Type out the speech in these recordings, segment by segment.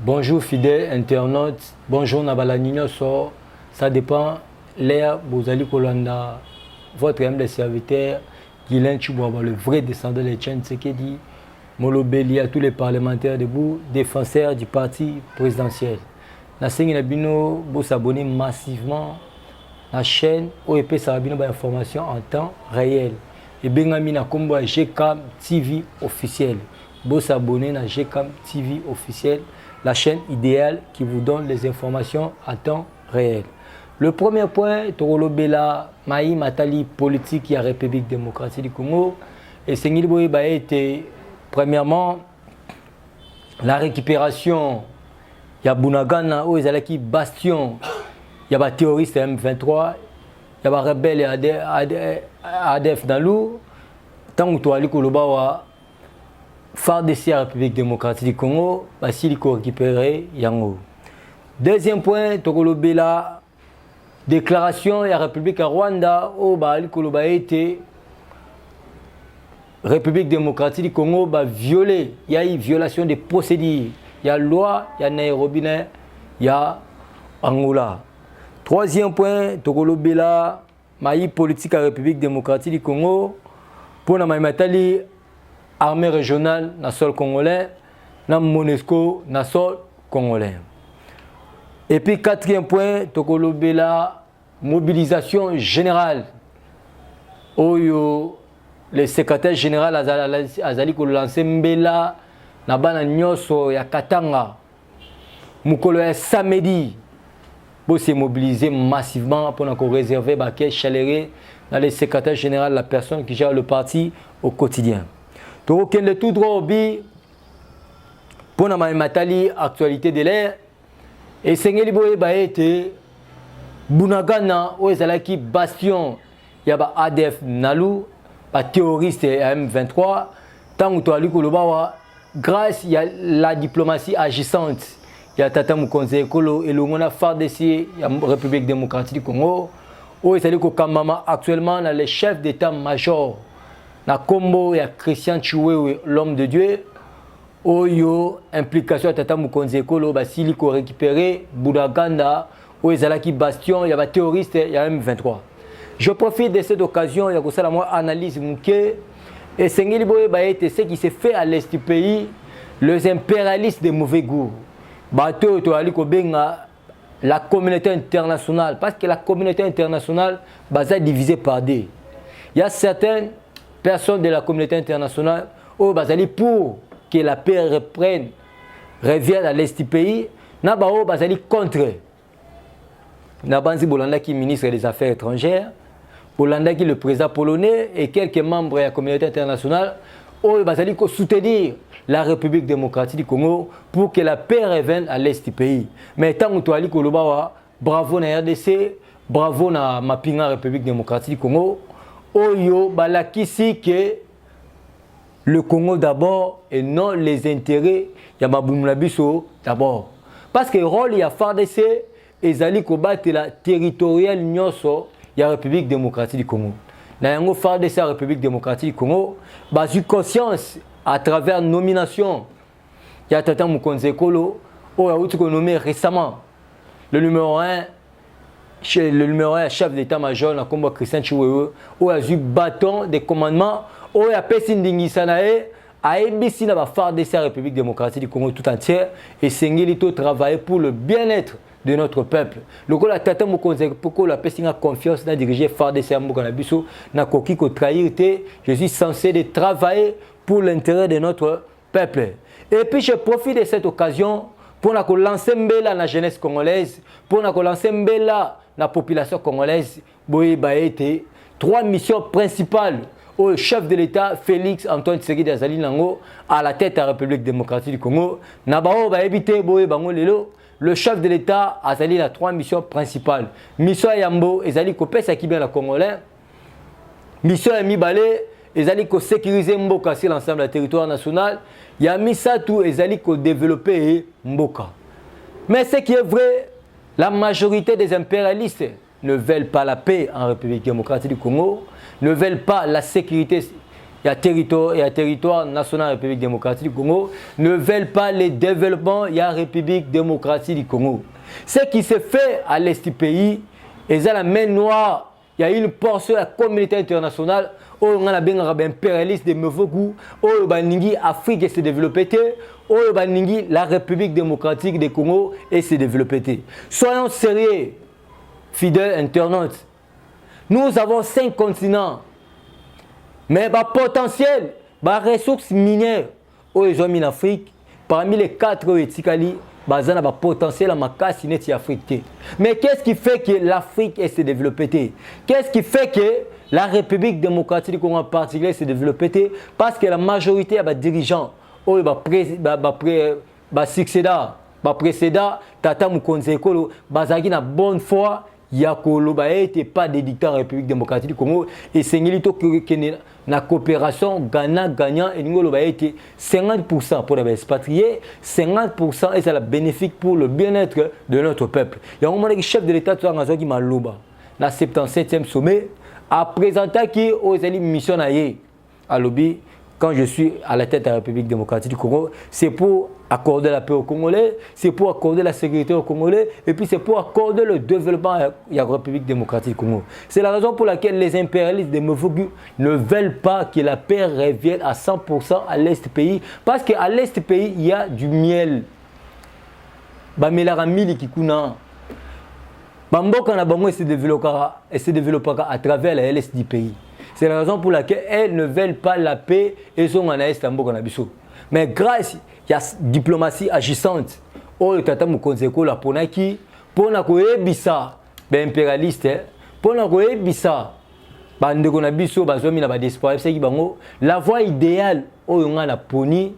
Bonjour fidèles internautes, bonjour Nabala Ninoso, ça dépend l'air, vous allez Kolanda, votre humble serviteur, Guylain Chibouaba, le vrai descendant de Tchène Tsekedi, Molo Belli à tous les parlementaires debout, défenseurs du parti présidentiel. La Seigneur Nabino, vous s'abonnez massivement à la chaîne OEP Sarabino information en temps réel. Et Bengamina Kombo GCAM TV officiel. Vous s'abonnez à GCAM TV officiel, la chaîne idéale qui vous donne les informations en temps réel. Le premier point, Torolo Bela, Maï Matali, politique et la République démocratique du Congo. Et Seigneur Boyeba a été, premièrement, la récupération. Il y a Bunagana, où il y a qui bastion, il y a des terroristes M23, il y a des rebelles ADF dans l'eau. Tant que tu as dit que le Bawa, FARDC la République démocratique du Congo, il faut récupérer Yango. Deuxième point, Tokolo Bela, déclaration de la République à Rwanda, où il a été République démocratique du Congo violé. Il y a eu violation des procédures. Il y a loi, il y a Nairobi, il y a Angola. Troisième point, Tokolo Bela, maï politique à la République démocratique du Congo, pour la maïmatali armée régionale na sol congolais, na MONUSCO na sol congolais. Et puis quatrième point, Tokolo Bela, mobilisation générale. Oyo, le secrétaire général Azali ko lancer Mbela na bana nyoso ya Katanga. Mukolo ya samedi. Pour se mobiliser massivement pour nous réserver baquet chaleureux dans le secrétaire général, la personne qui gère le parti au quotidien. Donc, il est tout droit au bi pour nous matali actualité de l'air. Et Seigneur Liboye Baete, Bunagana, où est qui bastion, il y a ADF Nalou, pas terroriste M23, tant que tu as lu grâce à la diplomatie agissante. Il y a Tata Mukonze Ekolo et le Mona FARDC, il y a la République démocratique du Congo. Où il y a actuellement les chefs d'état-major. Na Combo, il y a Christian Choué, l'homme de Dieu. Où il y a implication de Tata Mukonze Ekolo, il y a récupéré Boudaganda, où il y a bastion, il y a des terroristes, il y a M23. Je profite de cette occasion, il y a ça la analyse et Sengeli Boye Baete, ce qui s'est fait à l'est du pays, les impérialistes de mauvais goût. Bateau, la communauté internationale, parce que la communauté internationale est divisée par deux. Il y a certaines personnes de la communauté internationale qui pour que la paix revienne à l'est du pays, qui contre. Nabanzi Bolanda qui est ministre des Affaires étrangères, Bolanda qui est le président polonais et quelques membres de la communauté internationale qui soutenir la République démocratique du Congo pour que la paix revienne à l'est du pays. Mais tant que tu as dit que bravo na RDC, bravo na Mapinga République démocratique du Congo, Oyo balakisi que le Congo d'abord et non les intérêts ya Maboumla Biso d'abord. Parce que le rôle ya FARDC ezali ko battre la territoriale nyoso ya République démocratique du Congo. Na yango FARDC la République démocratique du Congo, basu conscience à travers nomination. Il y a Tata Mukonze Ekolo, qui a été nommé récemment le numéro 1 chef d'état-major, comme Christian Choué, qui a eu bâton de commandement, qui a fait Ndingisanae, a ébissi dans la FARDC la République démocratique du Congo tout entière, et Sengilito travailler pour le bien-être de notre peuple. Le coup la Tata Mukonze Ekolo a fait confiance dans diriger FARDC à Mukanabiso, n'a coquille que trahir, je suis censé de travailler pour l'intérêt de notre peuple. Et puis je profite de cette occasion pour lancer Mbela la jeunesse congolaise, pour lancer Mbela la population congolaise, Boye 3 missions principales au chef de l'État Félix Antoine Tshisekedi Azali Nango à la tête de la République démocratique du Congo. Nabao va éviter Boye Bango Lelo. Le chef de l'État Azali a 3 missions principales. Mission Yambo, Ezali Kopesa qui bien la Congolais. Mission Mibale, Ezali ko sécuriser Mboka sur l'ensemble du territoire national. Il y a mis ça tout, Ezali ko développer Mboka. Mais ce qui est vrai, la majorité des impérialistes ne veulent pas la paix en République démocratique du Congo, ne veulent pas la sécurité il y a territoire national République démocratique du Congo, ne veulent pas le développement, il y a République démocratique du Congo. Ce qui se fait à l'est du pays, et ça la main noire, il y a une portion de la communauté internationale, où on a bien un impérialiste de mauvais goût, où l'Afrique s'est développée, où la République démocratique du Congo s'est développée. Soyons sérieux, fidèles internautes. Nous avons 5 continents, mais le potentiel, les ressources minières, où ils ont mis en Afrique, parmi les 4 éticali, il y a un potentiel à Makassi et Afrique. Mais qu'est-ce qui fait que l'Afrique s'est développée? Qu'est-ce qui fait que la République démocratique du Congo en particulier s'est développée? Parce que la majorité des dirigeants, précédents, Tata Mokonzi Ekolo, ils ont bonne foi. Yakolo n'était pas des dictats en République démocratique du Congo et c'est la coopération gagnant-gagnant et nous avons été 50% pour les expatriés, 50% et c'est bénéfique pour le bien-être de notre peuple. Il y a un moment où le chef de l'État qui m'a loba dans le 77e sommet a présenté qu'il y a une mission à lobby. Quand je suis à la tête de la République démocratique du Congo, c'est pour accorder la paix aux Congolais, c'est pour accorder la sécurité aux Congolais, et puis c'est pour accorder le développement à la République démocratique du Congo. C'est la raison pour laquelle les impérialistes de Mofugu ne veulent pas que la paix revienne à 100% à l'Est du pays, parce qu'à l'Est du pays, il y a du miel. Bamelara Kikuna. Bamboka na bango se développera à travers l'Est du pays. C'est la raison pour laquelle elles ne veulent pas la paix et sont en Est. Mais grâce à la diplomatie agissante, le Tata Mokonzi Ekolo la ponaki pour na koyebisa ba impérialiste pour na koyebisa bandeko na biso bazomi na ba diaspora c'est ki bango la voie idéale oyo nga na poni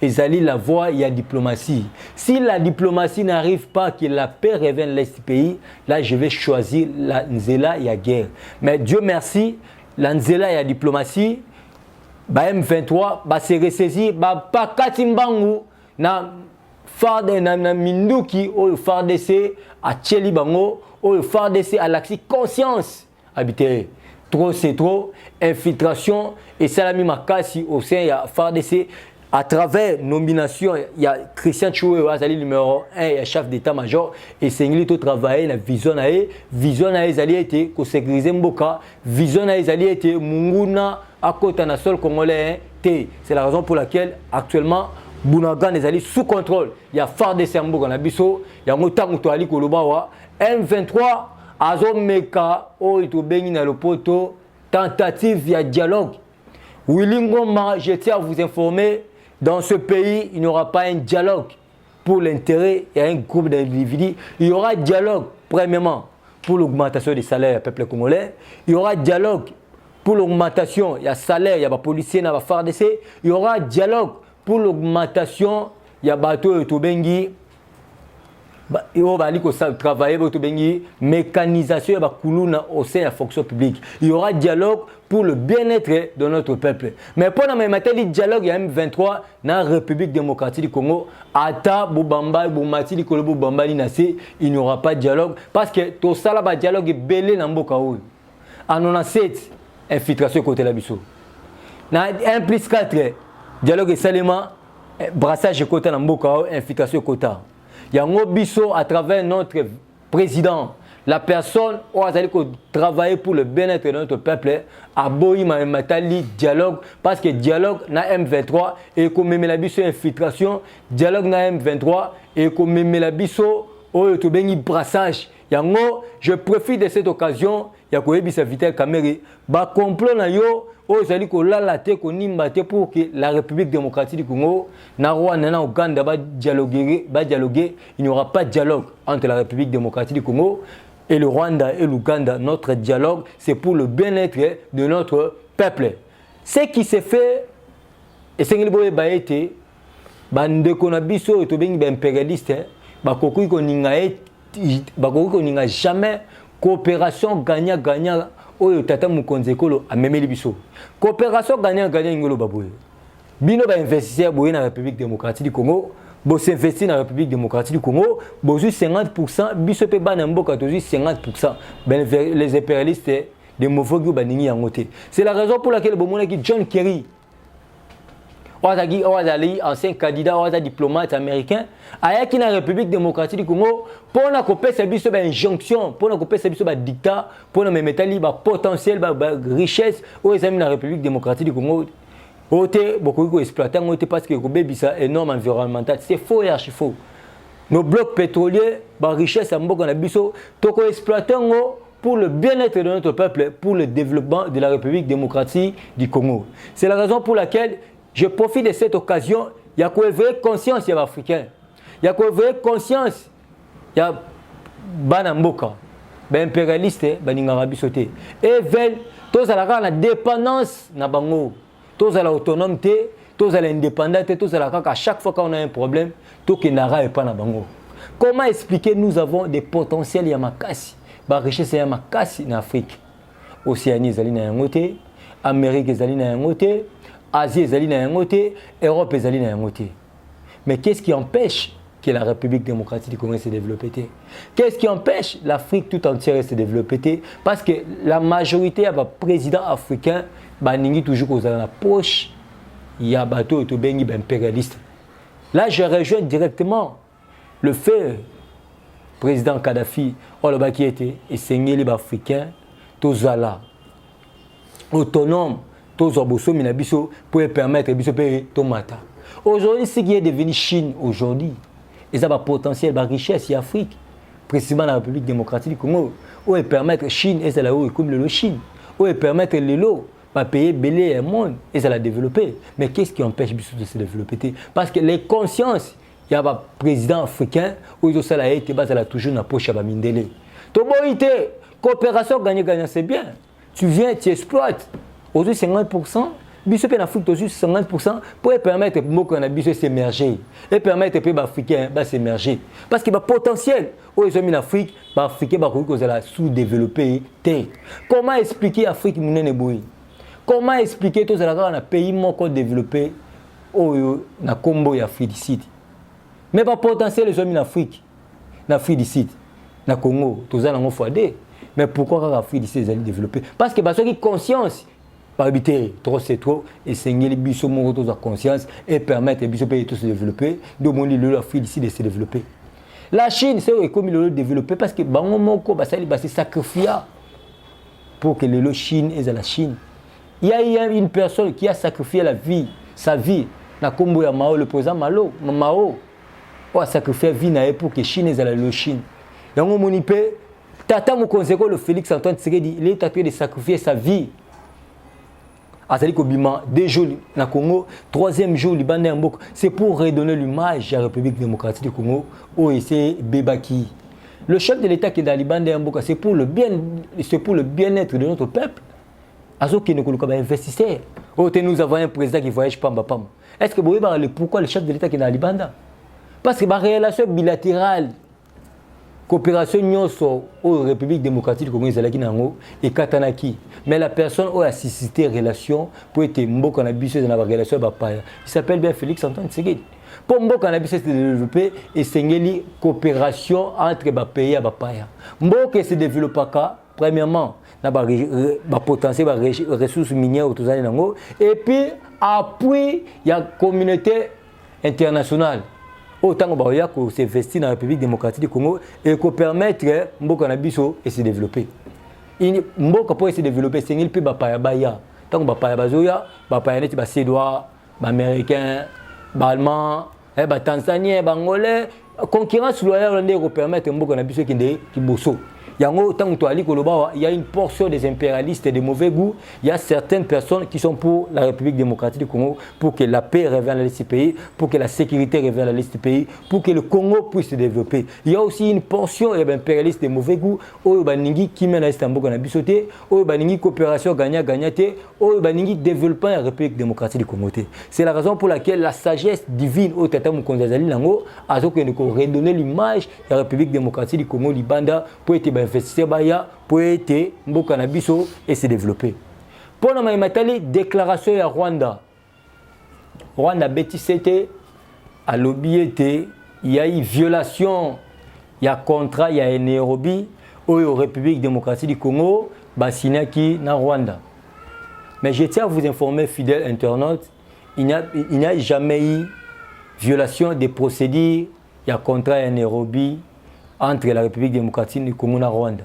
ezali la voie il y a diplomatie. Si la diplomatie n'arrive pas que la paix revienne à l'Est du pays, là je vais choisir la nzela il y a guerre. Mais Dieu merci, la nzela il y a diplomatie. M23 se ressaisir pas katimbangu na farde na minduki o FARDC a Tcheli bango o FARDC a l'axi conscience habité trop c'est trop infiltration et salami makasi au sein il y a FARDC à travers nomination il y a Christian Tchoué azali numéro 1 et chef d'état-major et c'est tout travailler la vision na ezali été ko sécuriser mboka vision na ezali été munguna à côté na sol congolais c'est la raison pour laquelle actuellement Bounagan est allé sous contrôle. Il y a FARDC Mboka na biso, il y a Motangu to ali kolobawa M23 azomeka o itobengi na lopoto tentative il y a dialogue. Willy Ngoma, je tiens à vous informer, dans ce pays, il n'y aura pas un dialogue pour l'intérêt et un groupe d'individus. Il y aura dialogue, premièrement, pour l'augmentation des salaires du peuple congolais. Il y aura dialogue pour l'augmentation, il y a salaire, il y a des policiers, il y a des FARDC. Il y aura dialogue pour l'augmentation, il y a bateau et Tobengi. Il y aura travailler mécanisation au sein de la fonction publique. Il y aura dialogue pour le bien-être de notre peuple. Mais pendant le dialogue, il y a M23 dans la République démocratique du Congo. Ata Boubamba, Boumati, Likolobo, Bamba, Linase, il n'y aura pas de dialogue parce que tout ça, le dialogue est belé dans le Bokaoui. En 97, infiltration côté la biso. Dans 1+4, dialogue est seulement brassage côté dans le Bokaoui, infiltration côté. Il y a un biso à travers notre président, la personne qui a travaillé pour le bien-être de notre peuple, a boyi matali dialogue, parce que dialogue na M23 et comme la biso infiltration, dialogue na M23 et comme la biso au to bengi brassage. Yango, je profite de cette occasion, il y a Koyebisa Vital Kamere, ba complot na yo aux alliés pour que la République démocratique du Congo, Rwanda, Ouganda, va dialoguer, il n'y aura pas de dialogue entre la République démocratique du Congo et le Rwanda et l'Ouganda. Notre dialogue, c'est pour le bien-être de notre peuple. Ce qui s'est fait, et c'est que vous avez été, Bandekonabiso et Tobing impérialiste, Bakoku n'a jamais coopération gagnant-gagnant. Oyo Tata Mokonzi Ekolo a même les biso. Coopération gagnant-gagnant ngolo baboué. Bino ba investisseur boye na République démocratique du Congo, bo s'investir na République démocratique du Congo, bo 50%, biso pe ba na mboka tozi 50%. Ben les impérialistes de mauvais goût baningi en côté. C'est la raison pour laquelle John Kerry, ancien candidat, diplomate américain, a qui la République démocratique du Congo pour une injonction, pour un dictat, pour un potentiel, richesse, aux amis de la République démocratique du Congo. Beaucoup exploitant parce que c'est énorme environnemental. C'est faux et archi faux. Nos blocs pétroliers, la richesse, c'est exploitant pour le bien-être de notre peuple, pour le développement de la République démocratique du Congo. C'est la raison pour laquelle je profite de cette occasion. Il y a quoi vraie conscience, il y a Africains. Il y a quoi vraie conscience, il y a Banamboka, impérialiste, Baningarabi sauté. Et veulent tous à la dépendance, Nabango, tous à l'autonomie, tous à l'indépendance, tous à chaque fois qu'on a un problème, tout qui n'arrive pas Nabango. Comment expliquer nous avons des potentiels Yamakasi, la richesse Yamakasi en Afrique, Océanie, Zalina Yangote, Amérique, Zalina Yangote, Asie, Zalina Yangote, Europe, Zalina Yangote. Mais qu'est-ce qui empêche que la République démocratique du Congo se développe? Qu'est-ce qui empêche l'Afrique tout entière de se développer? Parce que la majorité des présidents africains, ils toujours dans la poche, il y a bateau et tout impérialiste. Là, je rejoins directement le fait, président Kadhafi, qui était enseigné les Africains, tous là, autonomes, tous abosso minabiso pour permettre de payer tomata. Aujourd'hui, ce qui est devenu Chine aujourd'hui, ils ont un potentiel, une richesse en Afrique, précisément la République démocratique du Congo, où ils permettent Chine et là où comme le Chine, où ils permettent les lots, va payer belé un monde et ça la développer. Mais qu'est-ce qui empêche Bissou de se développer? Parce que les consciences, il y a un président africain où ils ont ça été basé là toujours dans la poche à Mindele. Ton bonité, coopération gagnant c'est bien. Tu viens, tu exploites. Aujourd'hui 50%. Bissou en Afrique aujourd'hui 50% pour permettre que les Bissou s'émerger et permettre aux Africains de s'émerger. Parce qu'il y a un potentiel où ils ont mis l'Afrique, les Africains sont sous-développés. Comment expliquer l'Afrique Mounene? Comment expliquer tout ça dans un pays développé dans le Congo et l'Afrique du Sud? Mais pas potentiel les hommes en Afrique, en Afrique du Sud, dans le Congo, tout ça dans le mais pourquoi l'Afrique du Sud est développée? Parce que parce que conscience, par habiter trop c'est trop, et c'est les bisous de conscience et permettre les bisous de se développer, de demander l'Afrique du Sud de se développer. La Chine, c'est comme il le développer parce que c'est sacrifié pour que les Chine et la Chine. Il y a une personne qui a sacrifié sa vie, dans le Congo, le président Mao, a sacrifié sa vie pour que la Chine et la Chine. Donc, on peut, Tata Moukonzeko, le Félix Antoine Tshisekedi, il est train de sacrifier sa vie. Azali Kobima, 2 jours dans le Congo, 3e jour, c'est pour redonner l'image à la République démocratique du Congo, où c'est Bebaki. Le chef de l'État qui est dans Libanda Mboka, c'est pour le bien-être de notre peuple. Investisseurs. Nous avons un président qui voyage pas. Est-ce que vous voyez pourquoi le chef de l'État qui est dans Libanda? Parce que la relation bilatérale, coopération aux République démocratique du Congo et Katanaki. Mais la personne qui a suscité relation pour être Mboka na biso dans la relation il s'appelle bien Félix Antoine Tshisekedi. Pour Mboka na biso se développer et c'est une coopération entre les pays et les pays. Mboka se développe pas premièrement dans potentiel ressources minières et puis appui il y a communauté internationale. Autant que s'investir dans la République démocratique du Congo et que permettre Mboka na biso de se développer. Mboka pour se développer, c'est une peu bapaya baya. Tant que bapaya bazoya, bapaya net ba Suédois, ba Américains, ba Allemands, ba Tanzaniens, ba Angolais, concurrence loyale on permettre Mboka na biso qui bosso. Il y a une portion des impérialistes et des mauvais goûts. Il y a certaines personnes qui sont pour la République démocratique du Congo, pour que la paix revienne dans ce pays, pour que la sécurité revienne dans ce pays, pour que le Congo puisse se développer. Il y a aussi une portion des impérialistes des mauvais goûts, qui mène à Istanbul, coopération gagnante, développement de la République démocratique du Congo. C'est la raison pour laquelle la sagesse divine au Tata Mukonzazali Nango a redonné l'image de la République démocratique du Congo, Libanda, pour être investisseur pour être Mboka na biso et se développer. Pour la déclaration à Rwanda. Rwanda BTCT a lobby il y a eu violation, il y a contrat, il y a Nairobi, au République démocratique du Congo, Basinaki na Rwanda. Mais je tiens à vous informer, fidèles internautes, il n'y a jamais eu violation des procédures. Il y a contrat à Nairobi entre la République démocratique du Congo et Rwanda.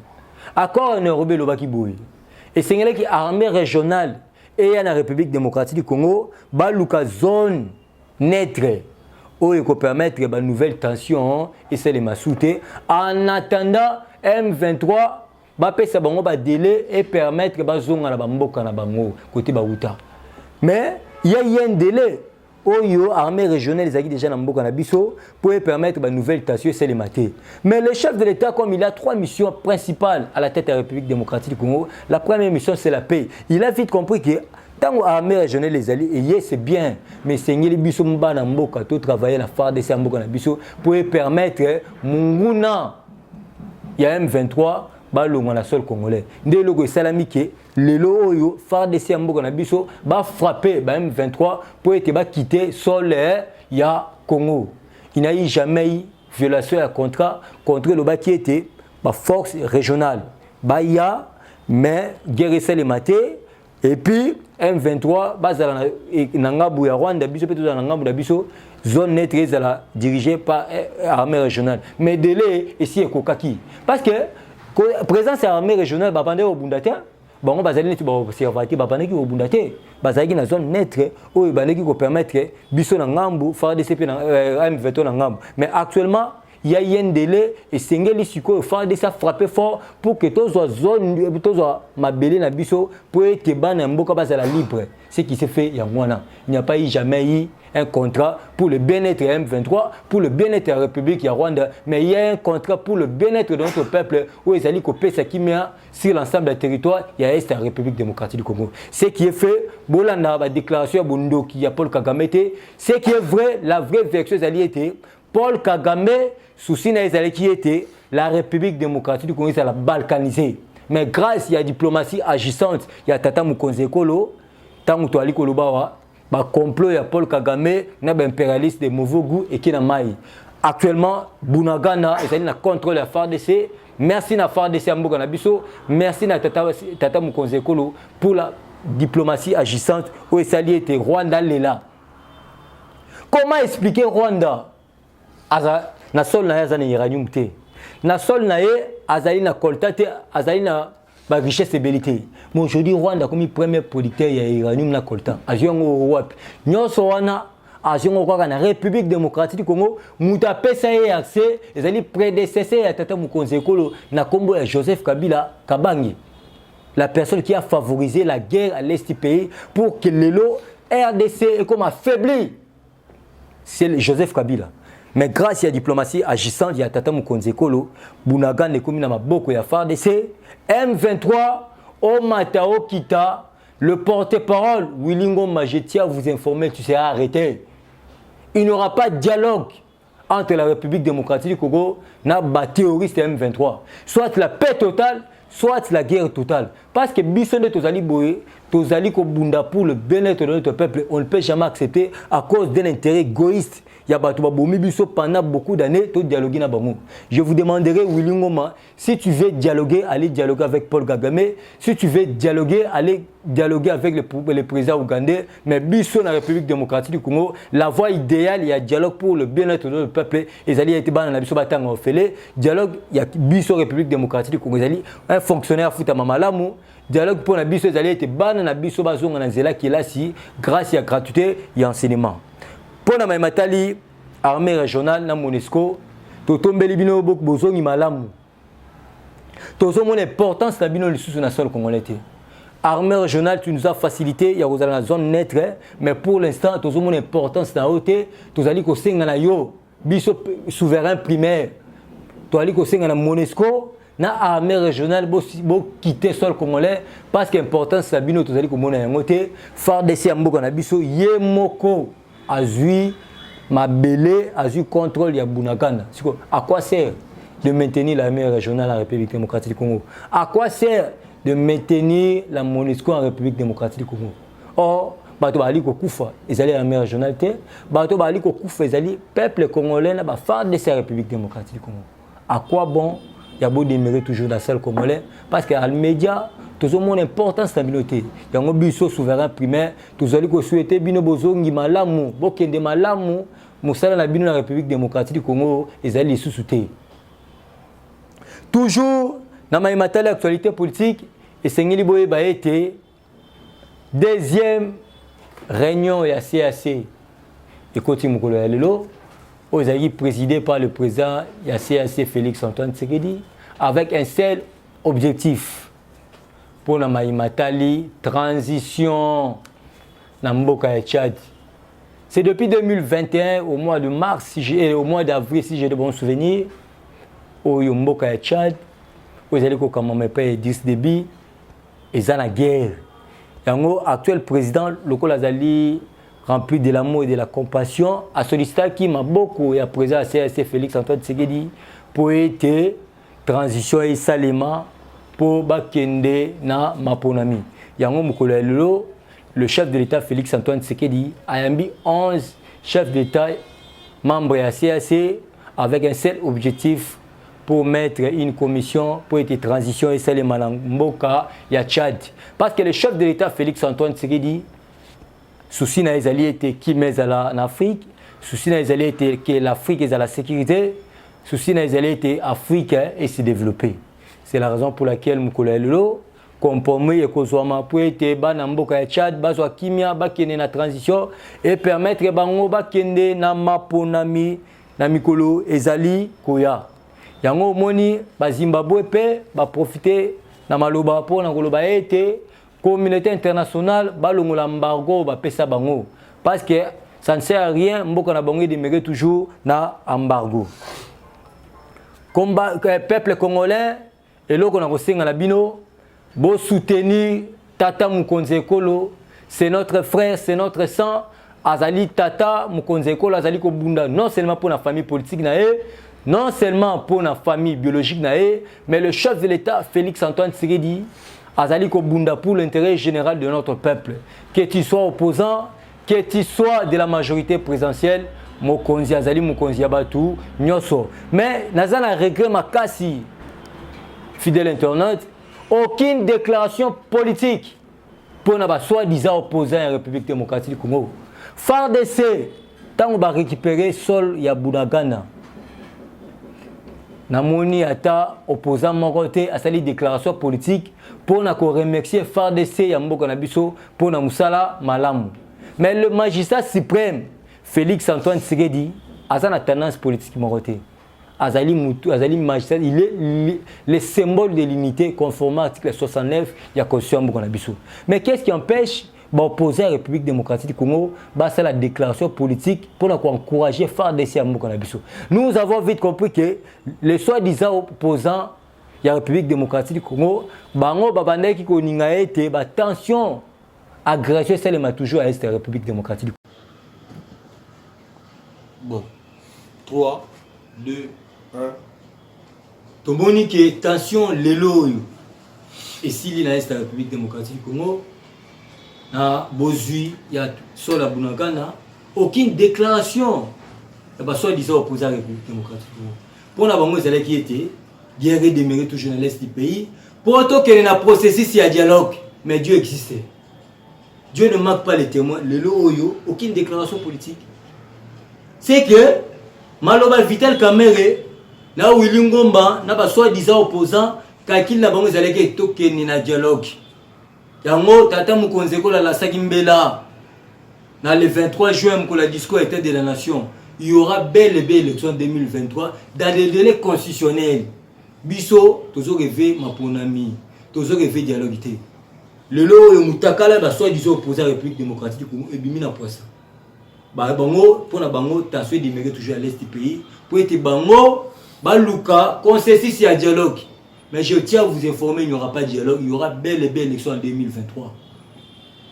Accord à Nairobi, le Bakiboui. Et c'est une armée régionale et la République démocratique du Congo, baluka zone neutre où il peut permettre une nouvelle tension et c'est les masoutés. En attendant, M23 va faire un délai et permettre de zone à la Bamboka na Bango côté Bauta. Mais il y a un délai. L'armée régionale est déjà dans le Bisso pour permettre une nouvelle tension et les mater. Mais le chef de l'État, comme il a 3 missions principales à la tête de la République démocratique du Congo, la première mission c'est la paix. Il a vite compris que tant que l'armée régionale les alliés, c'est bien, mais c'est les Bisso Mbana Mboka, tout travailler la FARDC Mboka na Bisso pour permettre Munguna, il y a M23, balongo na sol congolais. Ndé logo salami ke lelo oyo FARDC Mboka na biso ba frapper ba M23 pour être ba quitter sol ya Congo. Il n'y a eu jamais eu violation de contrat contre le bâti était ba force régionale. Ba ya mais guerre les maté et puis M23 bazala na ngabu ya Rwanda biso pe na ngabu na biso zone neutre dirigée par armée régionale. Mais délai ici est kokaki parce que présence de l'armée régionale babande au Bundate, bon bazali neti ba observateur babande ki au Bundate, bazali na zone neutre où bazali ko permettre biso na ngambu FARDC na M23 na ngambu. Mais actuellement il y a un délai et sengeli siko FARDC a frappé fort pour que tous zone tous mabele na biso pour être bana mboka bazala libre. Ce qui s'est fait yangwana. Il n'y a pas eu jamais eu un contrat pour le bien-être M23, pour le bien-être de la République de Rwanda, mais il y a un contrat pour le bien-être de notre peuple où ils allaient couper ce qui met sur l'ensemble du territoire, il y a la République démocratique du Congo. Ce qui est fait, Bolanda, la déclaration de qui a Paul Kagame, ce qui est vrai, la vraie version était Paul Kagame, souci qui était la République démocratique du Congo, ça l'a balkanisé. Mais grâce à la diplomatie agissante, il y a Tata Mukonze Kolo, Tanguto Ali Kolobawa, le complot de Paul Kagame, l'impérialiste de mauvais goût et qui n'a maï. Actuellement, Bunagana est en contrôle de la FARDC. Merci à la FARDC Mboka na biso. Merci à Tata Mukonze Kolo pour la diplomatie agissante où il était Rwanda Lela. Comment expliquer Rwanda? Na sol na yazana uranium te. Na sol na ye azali na colta te, azali na ba richesse et belité. Mais aujourd'hui Rwanda comme premier producteur ya uranium na coltan. Aziongo wapi. Nyoso wana aziongo kwa na République démocratique du Congo, muta pesa ye accès, ezali prédécesseur ya Tata Mukonze Kolo na kombo ya Joseph Kabila Kabangi. La personne qui a favorisé la guerre à l'est du pays pour que le RDC est comme affaibli. C'est Joseph Kabila. Mais grâce à la diplomatie agissante, il y a Tata Mukonze Kolo, Bunagan et Komina Maboko ya FARDC, M23, Omatao Kita, le porte-parole, Willingo Majetia, vous informer, tu seras arrêté. Il n'y aura pas de dialogue entre la République démocratique du Congo et les terroristes M23. Soit la paix totale, soit la guerre totale. Parce que Bissonne Tozali Boé, Tozali Kobunda pour le bien-être de notre peuple, on ne peut jamais accepter à cause d'un intérêt égoïste. Il y a pendant beaucoup d'années, tu dialoguer na bango. Je vous demanderai, Willy Ngoma, si tu veux dialoguer, allez dialoguer avec Paul Kagame. Si tu veux dialoguer, allez dialoguer avec le président ougandais. Mais Bisso, la République démocratique du Congo, la voie idéale, il y a dialogue pour le bien-être de notre peuple. Les alliés étaient dans la Bisso Batang en Félé. Dialogue, il y a Bisso, République démocratique du Congo. Un fonctionnaire fout à Mamalamu. Dialogue pour la Bisso, les alliés étaient ban na Bisso Bazong en Zela qui est là, si, grâce à la gratuité et enseignement. Pour la matali armée régionale na Monesco to tombeli bino bok bozongi malamu to so mon importance la bino lisusu na sol congolais. Armée régionale tu nous as facilité ya kozala na zone neutre mais pour l'instant to so mon importance na ote to zali ko senga na yo biso souverain primaire to ali ko senga na Monesco na armée régionale bo quitter sol congolais parce que importance la bino to zali ko mona yango te FARDC mboka na biso yemoko azui mabele azui contrôle ya Bunagana. À quoi sert de maintenir l'armée régionale en République démocratique du Congo? À quoi sert de maintenir la MONUSCO en République démocratique du Congo? Or, bato bali ko kufa ezali l'armée régionale te, bato bali ko kufa ezali peuple congolais na ba FARDC de la République démocratique du Congo. À quoi bon il y a beau démérer toujours dans la salle congolais parce que les médias tout le monde important stabilité il y a un biso souverain primaire tous allez que souhaiter bino bozongi malamu bokende malamu musala na bino la République démocratique du Congo ezali sous-souté toujours dans ma matériel actualité politique et sengeli boye ba été deuxième réunion ya CAC et côté mukolo ya lelo Ozali présidé par le président CAC Félix Antoine Tshisekedi avec un seul objectif pour la Maïmatali transition dans Mboka et Tchad. C'est depuis 2021 au mois de mars au mois d'avril si j'ai de bons souvenirs au Mboka et Tchad Ozali ko kamame pa 10 débit et ça la guerre. Yango actuel président local Azali rempli de l'amour et de la compassion, à solliciter qui m'a beaucoup et à présent à CAC Félix Antoine Tshisekedi pour être transition et salima pour bakende na maponami. Yango mukolo lelo le chef de l'État Félix Antoine Tshisekedi a mis 11 chefs d'État membres de la CAC avec un seul objectif pour mettre une commission pour être transition et salima na mboka ya Tchad. Parce que le chef de l'État Félix Antoine Tshisekedi souci na ezali était qui met en Afrique, souci na ezali était que l'Afrique est à la sécurité, souci na ezali était Afrique et se développer. C'est la raison pour laquelle mukolo lelo compromis et kozwama pour être bana mboka ya Tchad bazwa kimia bakene na transition et permettre bango bakende na maponami na mikolo ezali koya. Yango moni ba Zimbabwe pe ba profiter na maloba pour na koloba été communauté internationale balongola embargo ba pesa bango parce que ça ne sert à rien mboka na bango demeurer toujours na embargo combat peuple congolais et loko na kosenga na bino bo soutenir Tata Mokonzi Ekolo c'est notre frère c'est notre sang azali Tata Mokonzi Ekolo azali ko bunda non seulement pour la famille politique na non seulement pour la famille biologique na mais le chef de l'État Félix Antoine Tshisekedi Azali Kobunda pour l'intérêt général de notre peuple. Que tu sois opposant, que tu sois de la majorité présidentielle, Mokonzi Azali, Mokonzi Abatu, Nyoso. Mais Nazana regret Makasi, fidèle internaute, aucune déclaration politique pour n'a soi-disant opposant à la République démocratique du Congo. FARDC, tant on va récupérer sol Yabunagana. Namoni ata opposant mon côté à cette déclaration politique pour na ko remercier FARDC ya mboka na biso pour na musala malamu. Mais le magistrat suprême Félix Antoine Tshisekedi a sa tendance politique mon côté. Azali Moutou, Azali magistrat, il est le symbole de l'unité conformément à l'article 69 ya constitution mboka na biso. Mais qu'est-ce qui empêche opposer à la République démocratique du Congo, c'est la déclaration politique pour encourager FARDC à Mokanabiso. Nous avons vite compris que les soi-disant opposants à la République démocratique du Congo, bango babande qui koninga été tension agression celle ma toujours à l'est de la République démocratique du Congo. Bon. 3 2 1 Tomoni que tension lelo et s'il est à la République démocratique du Congo na bozui ya sur la bunagana aucune déclaration bah soit disant opposé à la République démocratique pour la banque celle qui était guerre demeuré toujours dans l'est du pays pour autant qu'il y a un processus il y a dialogue mais Dieu existait. Dieu ne manque pas les témoins le loyo aucune déclaration politique c'est que Maloba Vital Kamere là où il ngomba na ba soit disant opposant kakil na banque celle qui est token na dialogue. Yango Tata Mokonzi Ekolo la Sakimbela dans le 23 juin pour la discours était de la nation. Il y aura belle et belle élection en 2023 dans les délais constitutionnels. Biso toujours rêvé ma ponami, toujours rêvé dialogue. Le lot et Moutakala va soit disant opposé à la République démocratique du Congo et bimina pour ça. Bah bango pour na bango tension demeurer toujours à l'est du pays pour être bango baluka consensus à dialogue. Mais je tiens à vous informer, il n'y aura pas de dialogue, il y aura belle et belle élection en 2023.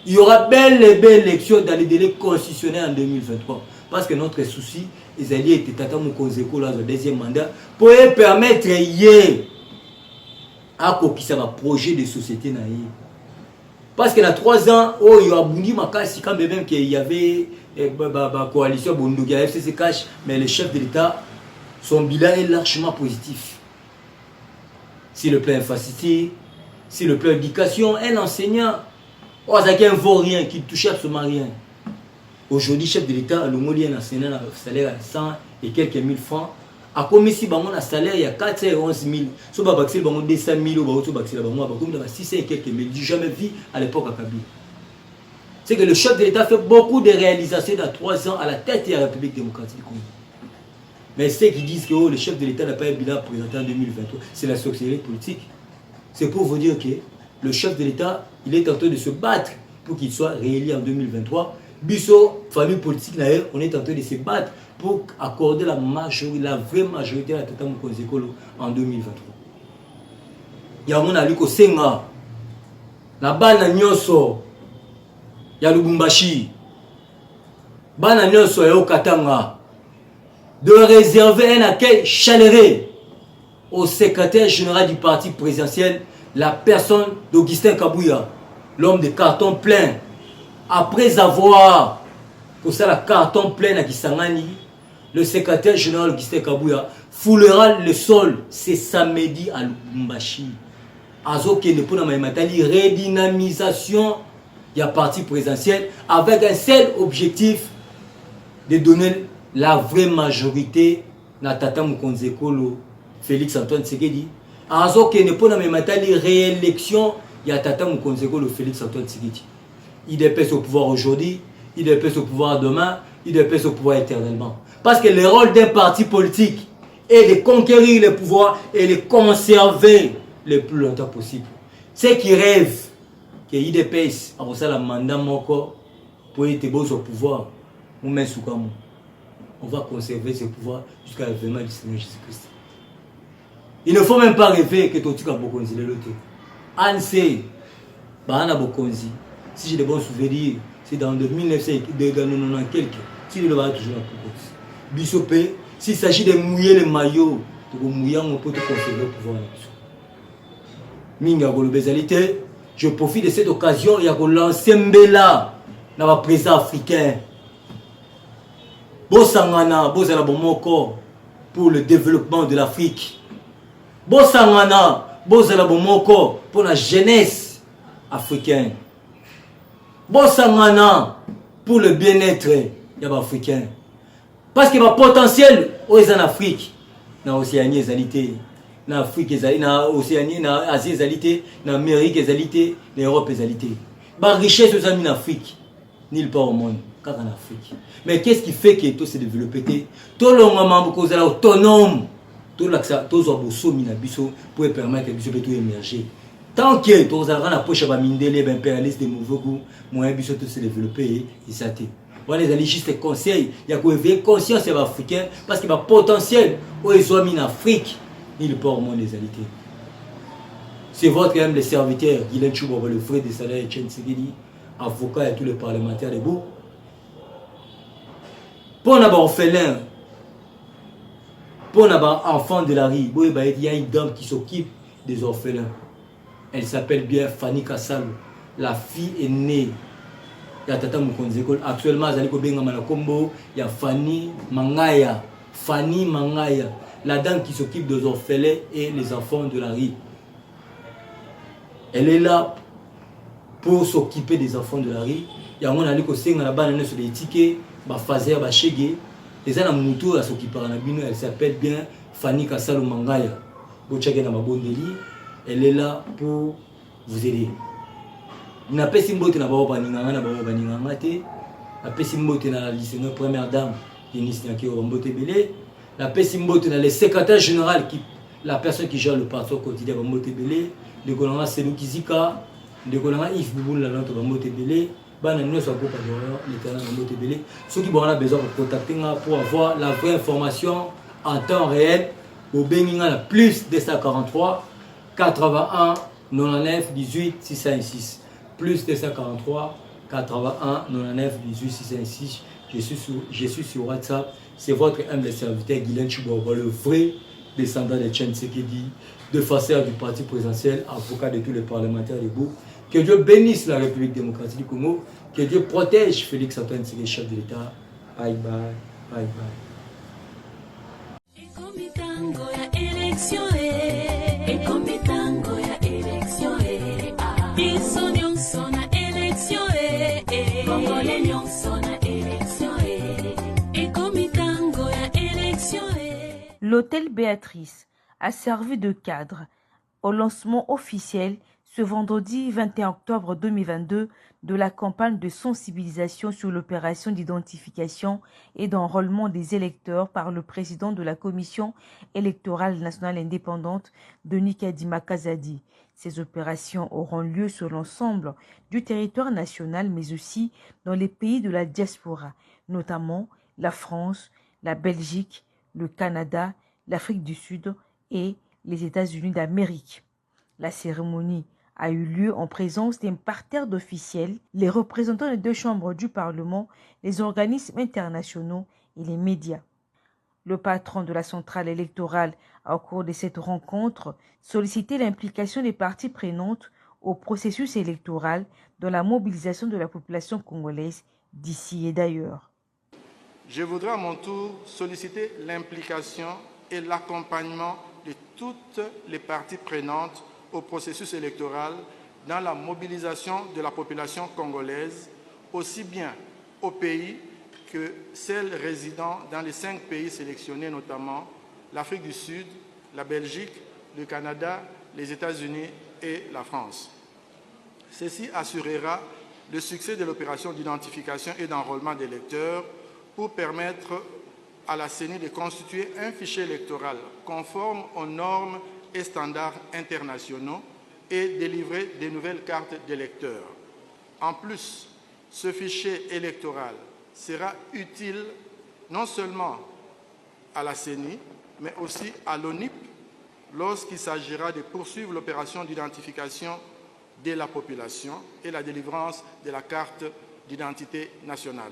Il y aura belle et belle élection dans les délais constitutionnels en 2023. Parce que notre souci, les alliés étaient Tata Mokonzi Ekolo dans le deuxième mandat pour permettre hier à qui ça va projet de société. Parce que dans 3 ans, il y a Bundi Makasi, quand même qu'il y avait la coalition Bondogia, FCC Cash, mais le chef de l'État, son bilan est largement positif. sur le plan infrastructure, sur le plan éducation, un enseignant, oh, ça un vaurien qui ne touche absolument rien. Aujourd'hui, chef de l'État, le mot un enseignant a un salaire à 100 et quelques mille francs. A comme ici, un salaire, il y a 411 000. Si on a 200 000, ou 600 et quelques mille. Je n'ai jamais vu à l'époque à Kabila. C'est que le chef de l'État fait beaucoup de réalisations dans 3 ans à la tête de la République démocratique du Congo. Mais ceux qui disent que oh, le chef de l'État n'a pas un bilan présenté en 2023, c'est la sorcellerie politique. C'est pour vous dire que le chef de l'État, il est en train de se battre pour qu'il soit réélu en 2023. Bisso, famille politique, on est en train de se battre pour accorder la vraie majorité à Tata Mukonzekolo en 2023. Il y a mon ami qui Senga, la bana Nyoso, il y a Lubumbashi, bana Nyoso et au Katanga, de réserver un accueil chaleureux au secrétaire général du parti présidentiel, la personne d'Augustin Kabouya, l'homme de carton plein. Après avoir pour ça la carton plein à Kisangani, le secrétaire général Augustin Kabouya foulera le sol ce samedi à Lubumbashi. Azoke ne peut pas redynamisation du parti présidentiel avec un seul objectif de donner la vraie majorité à Tata Mukonzekolo Félix Antoine Tshisekedi. Azoke ne peut pas réélection de Tata Mukonzekolo Félix Antoine Tshisekedi. Il dépêche au pouvoir aujourd'hui, il dépêche au pouvoir demain, il dépêche au pouvoir éternellement. Parce que le rôle d'un parti politique est de conquérir le pouvoir et de le conserver le plus longtemps possible. Ceux qui rêvent que l'IDPS a reçu le mandat pour être beau au pouvoir, on va conserver ce pouvoir jusqu'à l'avènement du Seigneur Jésus-Christ. Il ne faut même pas rêver que tout le monde Bokonzi le loté. Anse, Bahana Bokonzi. Si j'ai de bons souvenirs, c'est dans 1990 quelques. Si le va toujours à Bissopé, s'il s'agit de mouiller le maillot, on peut te conserver le pouvoir. Minga Golobezalité, je profite de cette occasion et à lancer Mbela dans le président africain. Bosangana, Bozala Bomoko pour le développement de l'Afrique. Bosangana, Bozala Bomoko pour la jeunesse africaine. Bosangana pour le bien-être africain. Parce que le potentiel est en Afrique, dans l'Océanie, dans l'Afrique, dans l'Océanie, dans l'Asie, dans l'Amérique, dans l'Europe. La richesse est en Afrique, nulle part au monde, car en Afrique. Mais qu'est-ce qui fait que tout s'est développé? Tout le monde est autonome, tout le monde pour permettre que tout émerger. Tant que tu as la poche à Mindele, impérialiste de mauvais goût, moi, tout se développer et ça t'est. Voilà les juste conseils, il y a que conscience des Africains parce qu'il y a un potentiel où ils sont mis en Afrique, ni le port au monde des alités. C'est votre même le serviteur, Guylaine Chouba, le frère de Salah Etienne Tshisekedi, avocat et tous les parlementaires de Beau. Pour un orphelin, pour un enfant de la rue, il y a une dame qui s'occupe des orphelins. Elle s'appelle bien Fanny Kassalo. La fille est née. Il y a Tata Mukonzekolo. Actuellement, il y a Fanny Mangaya. Fanny Mangaya. La dame qui s'occupe des orphelins et les enfants de la rue. Elle est là pour s'occuper des enfants de la rue. Il y a un homme qui est sur les tickets. Elle s'appelle bien Fanny Kassalo Mangaya. Elle est là pour vous aider. Il n'a pas si mbote na baba baninganga na baba baninganga te. La pesi mbote na la première dame Denis Nyakio mbote belé. La pesi mbote na le secrétaire général qui la personne qui gère le parti au quotidien mbote belé. De Kolanga Selou Kizika, de Kolanga Yves Bouboul la notre mbote belé. Bana nous sommes pas de l'éternel mbote belé. Ceux qui auront besoin de contacter pour avoir la vraie information en temps réel au Beninga la plus 243 81 99 18 606 plus 243 81 99 18 606. Je suis sur WhatsApp. C'est votre humble serviteur Guylaine Chouba, le vrai descendant de Etienne Tshisekedi, de façade du parti présidentiel, avocat de tous les parlementaires de Bou. Que Dieu bénisse la République démocratique du Congo. Que Dieu protège Félix Antoine Tshisekedi, chef de l'État. Bye bye. Bye bye. L'hôtel Béatrice a servi de cadre au lancement officiel ce vendredi 21 octobre 2022 de la campagne de sensibilisation sur l'opération d'identification et d'enrôlement des électeurs par le président de la Commission électorale nationale indépendante, Denis Kadima Kazadi. Ces opérations auront lieu sur l'ensemble du territoire national, mais aussi dans les pays de la diaspora, notamment la France, la Belgique, le Canada, l'Afrique du Sud et les États-Unis d'Amérique. La cérémonie a eu lieu en présence d'un parterre d'officiels, les représentants des deux chambres du Parlement, les organismes internationaux et les médias. Le patron de la centrale électorale a, au cours de cette rencontre, sollicité l'implication des parties prenantes au processus électoral dans la mobilisation de la population congolaise d'ici et d'ailleurs. Je voudrais à mon tour solliciter l'implication et l'accompagnement de toutes les parties prenantes au processus électoral dans la mobilisation de la population congolaise, aussi bien au pays que celles résidant dans les 5 pays sélectionnés, notamment l'Afrique du Sud, la Belgique, le Canada, les États-Unis et la France. Ceci assurera le succès de l'opération d'identification et d'enrôlement d'électeurs pour permettre à la CENI de constituer un fichier électoral conforme aux normes et standards internationaux et délivrer de nouvelles cartes d'électeurs. En plus, ce fichier électoral sera utile non seulement à la CENI, mais aussi à l'ONIP lorsqu'il s'agira de poursuivre l'opération d'identification de la population et la délivrance de la carte d'identité nationale.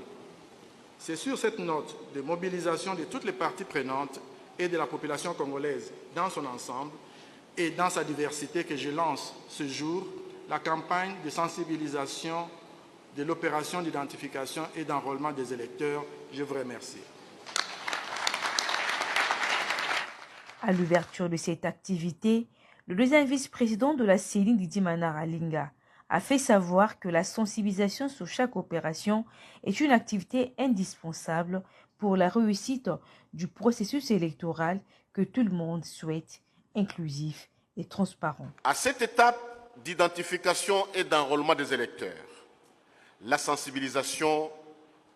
C'est sur cette note de mobilisation de toutes les parties prenantes et de la population congolaise dans son ensemble et dans sa diversité que je lance ce jour la campagne de sensibilisation de l'opération d'identification et d'enrôlement des électeurs. Je vous remercie. À l'ouverture de cette activité, le deuxième vice-président de la CENI, Didier Manara-Linga, a fait savoir que la sensibilisation sur chaque opération est une activité indispensable pour la réussite du processus électoral que tout le monde souhaite, inclusif et transparent. À cette étape d'identification et d'enrôlement des électeurs, la sensibilisation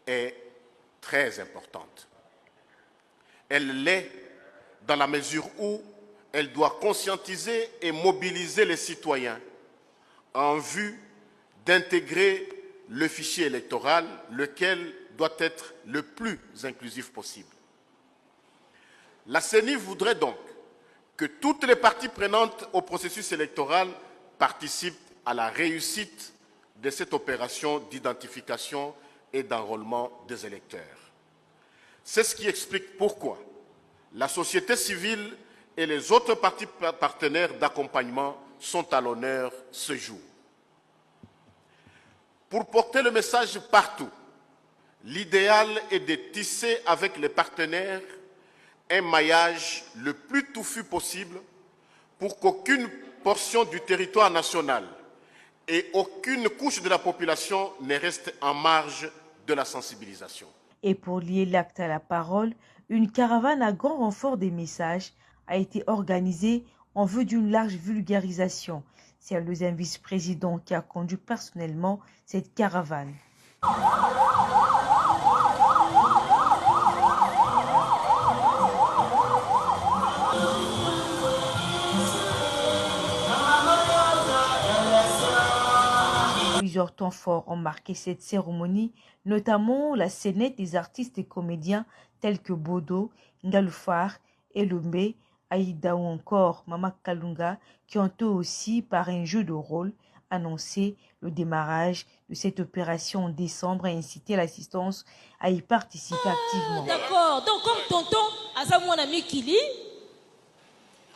est très importante. Elle l'est dans la mesure où elle doit conscientiser et mobiliser les citoyens en vue d'intégrer le fichier électoral, lequel doit être le plus inclusif possible. La CENI voudrait donc que toutes les parties prenantes au processus électoral participent à la réussite de cette opération d'identification et d'enrôlement des électeurs. C'est ce qui explique pourquoi la société civile et les autres partis partenaires d'accompagnement sont à l'honneur ce jour. Pour porter le message partout, l'idéal est de tisser avec les partenaires un maillage le plus touffu possible pour qu'aucune portion du territoire national et aucune couche de la population ne reste en marge de la sensibilisation. Et pour lier l'acte à la parole, une caravane à grand renfort des messages a été organisée en vue d'une large vulgarisation. C'est le deuxième vice-président qui a conduit personnellement cette caravane. Plusieurs temps forts ont marqué cette cérémonie, notamment la scénette des artistes et comédiens tels que Bodo, Ngalufar, Elombe, Aïda ou encore Mama Kalunga, qui ont eux aussi, par un jeu de rôle, annoncé le démarrage de cette opération en décembre et incité l'assistance à y participer activement. D'accord, donc comme tonton Azamouana Mikili,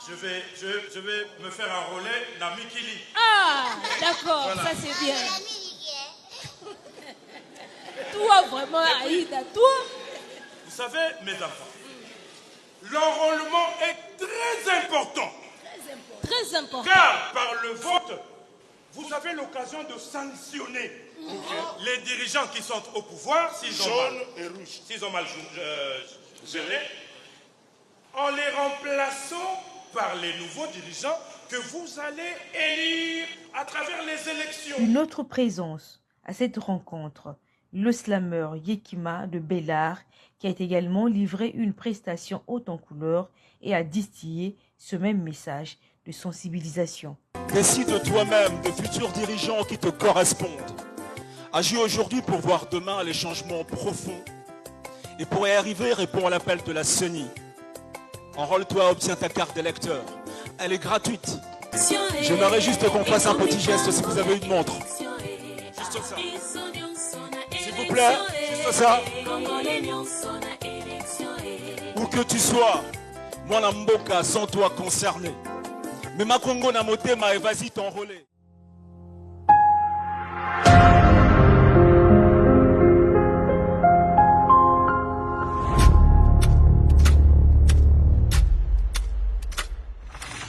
je vais me faire enrôler dans Mikili. Ah, d'accord, voilà. Ça c'est bien. Toi vraiment, Aïda, toi. Vous savez, mes enfants, l'enrôlement est très important. Très important. Car par le vote, vous avez l'occasion de sanctionner les dirigeants qui sont au pouvoir s'ils ont mal géré. en les remplaçant par les nouveaux dirigeants que vous allez élire à travers les élections. Une autre présence à cette rencontre, le slameur Yekima de Bellard, qui a également livré une prestation haute en couleur et a distillé ce même message de sensibilisation. Décide toi-même de futurs dirigeants qui te correspondent. Agis aujourd'hui pour voir demain les changements profonds. Et pour y arriver, réponds à l'appel de la CENI. Enrôle-toi, obtiens ta carte d'électeur. Elle est gratuite. J'aimerais juste qu'on fasse un petit geste si vous avez une montre. Juste ça. S'il vous plaît, juste ça. Où que tu sois, moi, Mboka, sans toi concerné. Mais ma Congo n'a moté, vas-y t'enrôler.